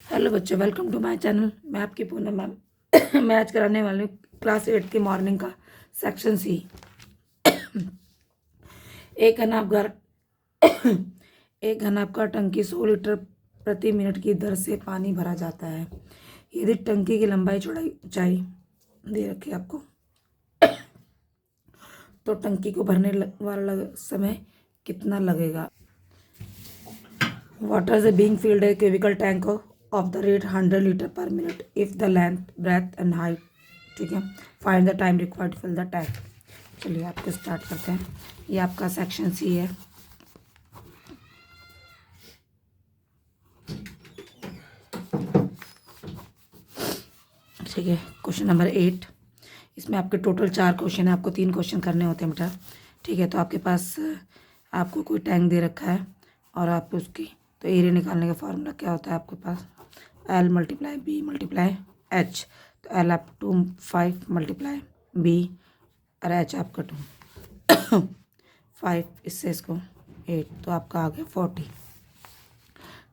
Hello बच्चों, welcome to my channel. मैं आपकी पूनम मैम। मैं आज कराने वाली हूँ क्लास 8 की मॉर्निंग का सेक्शन सी। एक अनाप घर एक अनाप का टंकी 100 लीटर प्रति मिनट की दर से पानी भरा जाता है। यदि टंकी की लंबाई चौड़ाई ऊंचाई दे रखी है आपको, तो टंकी को भरने वाला समय कितना लगेगा। Water is being filled a cubical tank of the rate 100 liter per minute if the length, breadth and height, ठीक है। Find the time required to fill the tank. चलिए आपको स्टार्ट करते हैं। ये आपका सेक्शन सी है। ठीक है, क्वेश्चन नंबर 8। इसमें आपके टोटल 4 क्वेश्चन है, आपको 3 क्वेश्चन करने होते हैं बेटा। ठीक है, तो आपके पास आपको कोई टैंक दे रखा है और आप उसकी तो एरिया निकालने का फार्मूला क्या होता है आपके पास, L multiply B multiply H. तो L आप 5 मल्टीप्लाई बी और एच आपका 2 5, इससे इसको 8, तो आपका आ गया 40।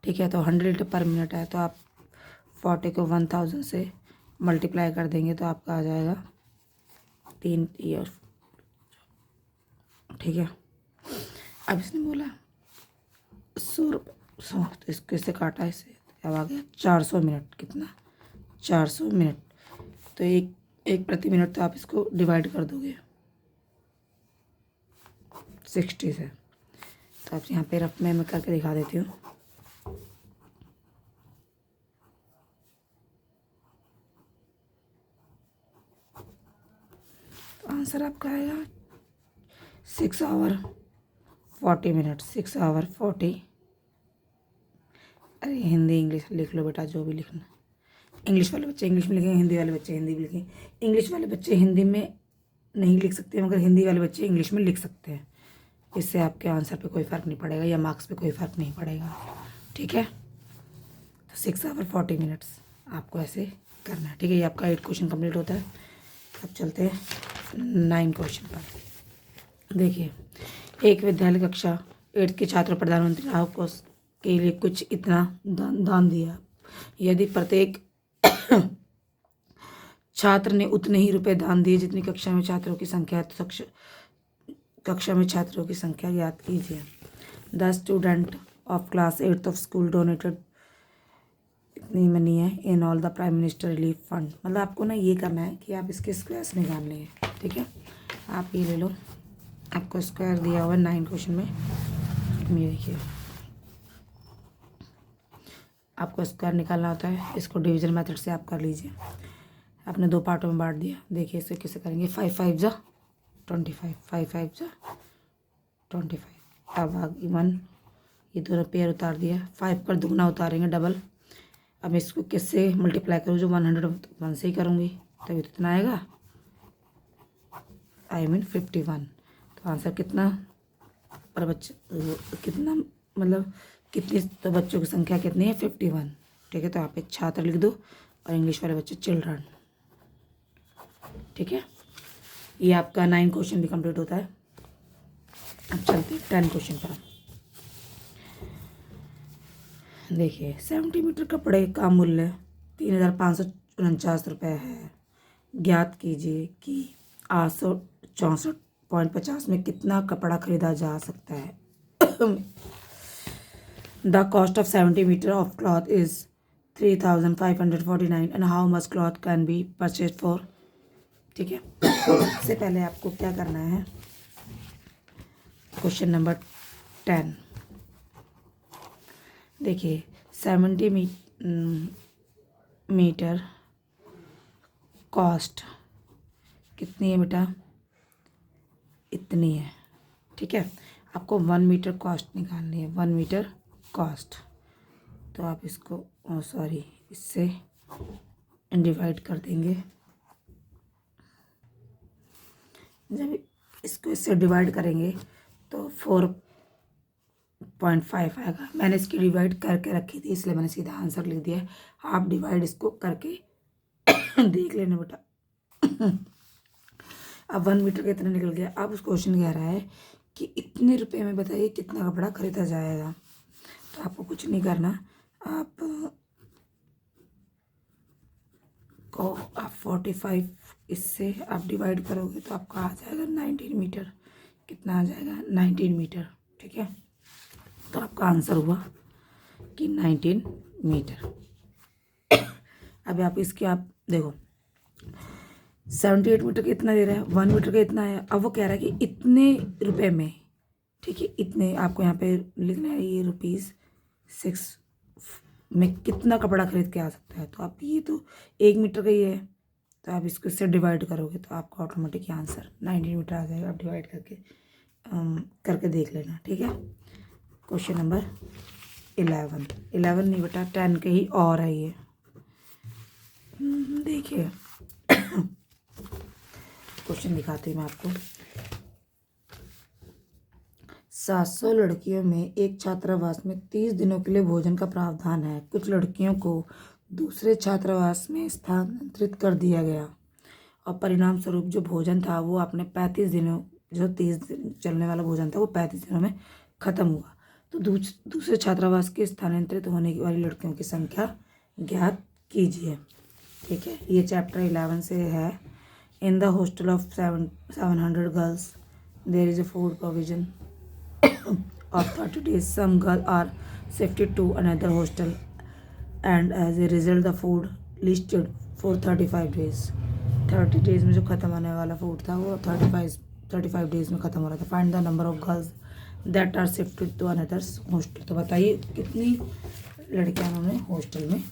ठीक है, तो 100 लीटर पर मिनट है, तो आप 40 को 1000 से मल्टीप्लाई कर देंगे तो आपका आ जाएगा 3 ईयर। ठीक है, अब इसने बोला 100 रुपये, तो इसको इससे काटा, इसे अब आ गया 400 मिनट। कितना? 400 मिनट। तो एक प्रति मिनट, तो आप इसको डिवाइड कर दोगे 60 से। तो आप यहाँ पे रफ में मैं करके दिखा देती हूँ। तो आंसर आपका आएगा 6 आवर 40 मिनट। 6 आवर 40। अरे हिंदी इंग्लिश लिख लो बेटा, जो भी लिखना। इंग्लिश वाले बच्चे इंग्लिश में लिखेंगे, हिंदी वाले बच्चे हिंदी में लिखेंगे। इंग्लिश वाले बच्चे हिंदी में नहीं लिख सकते, मगर हिंदी वाले बच्चे इंग्लिश में लिख सकते हैं। इससे आपके आंसर पे कोई फ़र्क नहीं पड़ेगा या मार्क्स पे कोई फ़र्क नहीं पड़ेगा। ठीक है, तो 6 आवर 40 मिनट्स आपको ऐसे करना है। ठीक है, ये आपका 8 क्वेश्चन कंप्लीट होता है। अब चलते हैं 9 क्वेश्चन पर। देखिए, एक विद्यालय कक्षा 8 के छात्र प्रधानमंत्री राहत कोष के लिए कुछ इतना दान दिया। यदि प्रत्येक छात्र ने उतने ही रुपए दान दिए जितनी कक्षा में छात्रों की संख्या है, तो कक्षा में छात्रों की संख्या याद कीजिए। The student of class 8 of school donated इतनी मनी है in all the prime minister relief fund. मतलब आपको ना ये करना है कि आप इसके स्क्वायर्स निकालने हैं। ठीक है, आप ये ले लो, आपको स्क्वायर दिया हुआ है 9 क्वेश्चन में। ये देखिए, आपको स्क्वायर निकालना होता है, इसको डिवीजन मेथड से आप कर लीजिए। आपने 2 पार्टों में बांट दिया। देखिए इसे कैसे करेंगे। 5 5 जा 25, 5 5 जा 25। अब आगे 1, ये दोनों पेयर उतार दिया। 5 पर दुगना उतारेंगे, डबल। अब इसको किससे मल्टीप्लाई करूँ, जो 101 से ही करूँगी, तभी तो इतना आएगा, I mean 51। तो आंसर कितना पर बच्चे, कितना मतलब कितनी, तो बच्चों की संख्या कितनी है, 51। ठीक है, तो आप एक छात्र लिख दो और इंग्लिश वाले बच्चे चिल्ड्रन। ठीक है, ये आपका 9 क्वेश्चन भी कंप्लीट होता है। अब चलते हैं 10 क्वेश्चन पर। देखिए, 70 मीटर कपड़े का मूल्य 3549 रुपये है। ज्ञात कीजिए कि 864.50 में कितना कपड़ा खरीदा जा सकता है। The cost of 70 metre of cloth is 3549 and how much cloth can be purchase for. ठीक है, इससे पहले आपको क्या करना है, क्वेश्चन नंबर 10। देखिए, 70 मीटर कॉस्ट कितनी है बेटा, इतनी है। ठीक है, आपको 1 मीटर कॉस्ट निकालनी है, 1 मीटर कॉस्ट। तो आप इसको इससे डिवाइड कर देंगे। जब इसको इससे डिवाइड करेंगे तो 4.5 आएगा। मैंने इसकी डिवाइड करके रखी थी, इसलिए मैंने सीधा आंसर लिख दिया है। आप डिवाइड इसको करके देख लेना बेटा। अब 1 मीटर कितना निकल गया। अब उस क्वेश्चन कह रहा है कि इतने रुपए में बताइए कितना कपड़ा खरीदा जाएगा। तो आपको कुछ नहीं करना, आप को आप 45 इससे आप डिवाइड करोगे तो आपका आ जाएगा 19 मीटर। कितना आ जाएगा? 19 मीटर। ठीक है, तो आपका आंसर हुआ कि 19 मीटर। अब आप इसके आप देखो 78 मीटर का इतना दे रहा है, 1 मीटर का इतना है। अब वो कह रहा है कि इतने रुपए में, ठीक है, इतने आपको यहाँ पे लिखना है, ये ₹6 में कितना कपड़ा खरीद के आ सकता है। तो आप ये तो 1 मीटर का ही है, तो आप इसको इससे डिवाइड करोगे तो आपका ऑटोमेटिक आंसर 19 मीटर आ जाएगा। आप डिवाइड करके देख लेना। ठीक है, क्वेश्चन नंबर 11 नहीं बेटा, 10 के ही और है ये। देखिए क्वेश्चन दिखाती हूँ मैं आपको। 700 लड़कियों में एक छात्रावास में 30 दिनों के लिए भोजन का प्रावधान है। कुछ लड़कियों को दूसरे छात्रावास में स्थानांतरित कर दिया गया और परिणाम स्वरूप जो भोजन था वो अपने 35 दिनों, जो 30 दिन चलने वाला भोजन था वो 35 दिनों में ख़त्म हुआ। तो दूसरे छात्रावास के स्थानांतरित होने वाली लड़कियों की संख्या ज्ञात कीजिए। ठीक है, ये चैप्टर 11 से है। In the hostel of 700 girls there is a food provision of 30 days. Some girls are shifted to another hostel and as a result the food listed for 35 days. 30 days में जो ख़त्म होने वाला फूड था वो 35 days में ख़त्म हो रहा था। Find the number of girls that are shifted to another hostel. तो बताइए कितनी लड़कियां उन्होंने हॉस्टल में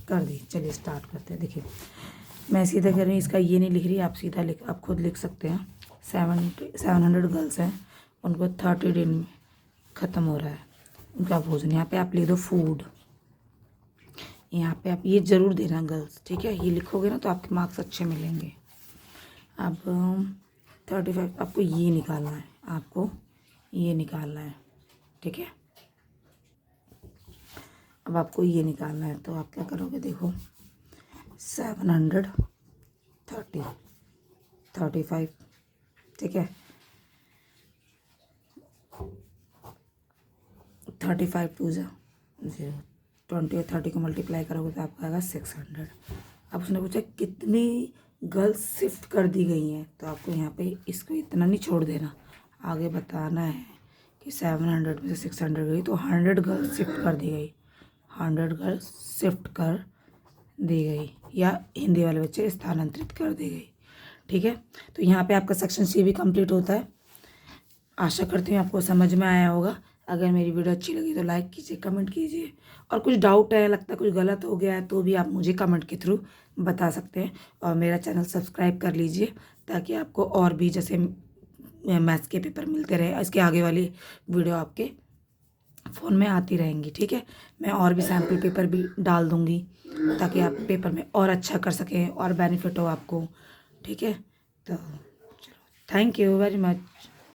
कर दी। चलिए स्टार्ट करते हैं। देखिए मैं सीधा कर रही हूँ, इसका ये नहीं लिख रही, आप सीधा आप खुद लिख सकते हैं। 700 गर्ल्स हैं, उनको 30 दिन में ख़त्म हो रहा है उनका भोजन। यहाँ पे आप लिख दो फूड, यहाँ पे आप ये ज़रूर देना गर्ल्स। ठीक है, ये लिखोगे ना तो आपके मार्क्स अच्छे मिलेंगे। अब 35 आपको ये निकालना है, आपको ये निकालना है। ठीक है, अब आपको ये निकालना है तो आप क्या करोगे, देखो 730 35, ठीक है, 35 2 0 20 और 30 को मल्टीप्लाई करोगे तो आपका आएगा 600। अब उसने पूछा कितनी गर्ल्स शिफ्ट कर दी गई हैं, तो आपको यहाँ पे इसको इतना नहीं छोड़ देना, आगे बताना है कि 700 में से 600 गई तो 100 गर्ल्स शिफ्ट कर दी गई, 100 गर्ल्स शिफ्ट कर दी गई, या हिंदी वाले बच्चे स्थानांतरित कर दी गई। ठीक है, तो यहाँ पे आपका सेक्शन सी भी कंप्लीट होता है। आशा करती हूँ आपको समझ में आया होगा। अगर मेरी वीडियो अच्छी लगी तो लाइक कीजिए, कमेंट कीजिए, और कुछ डाउट है, लगता है कुछ गलत हो गया है तो भी आप मुझे कमेंट के थ्रू बता सकते हैं। और मेरा चैनल सब्सक्राइब कर लीजिए ताकि आपको और भी जैसे मैथ्स के पेपर मिलते रहे, इसके आगे वाली वीडियो आपके फ़ोन में आती रहेंगी। ठीक है, मैं और भी सैम्पल पेपर भी डाल दूँगी ताकि आप पेपर में और अच्छा कर सकें और बेनिफिट हो आपको। ठीक है, तो चलो, थैंक यू वेरी मच।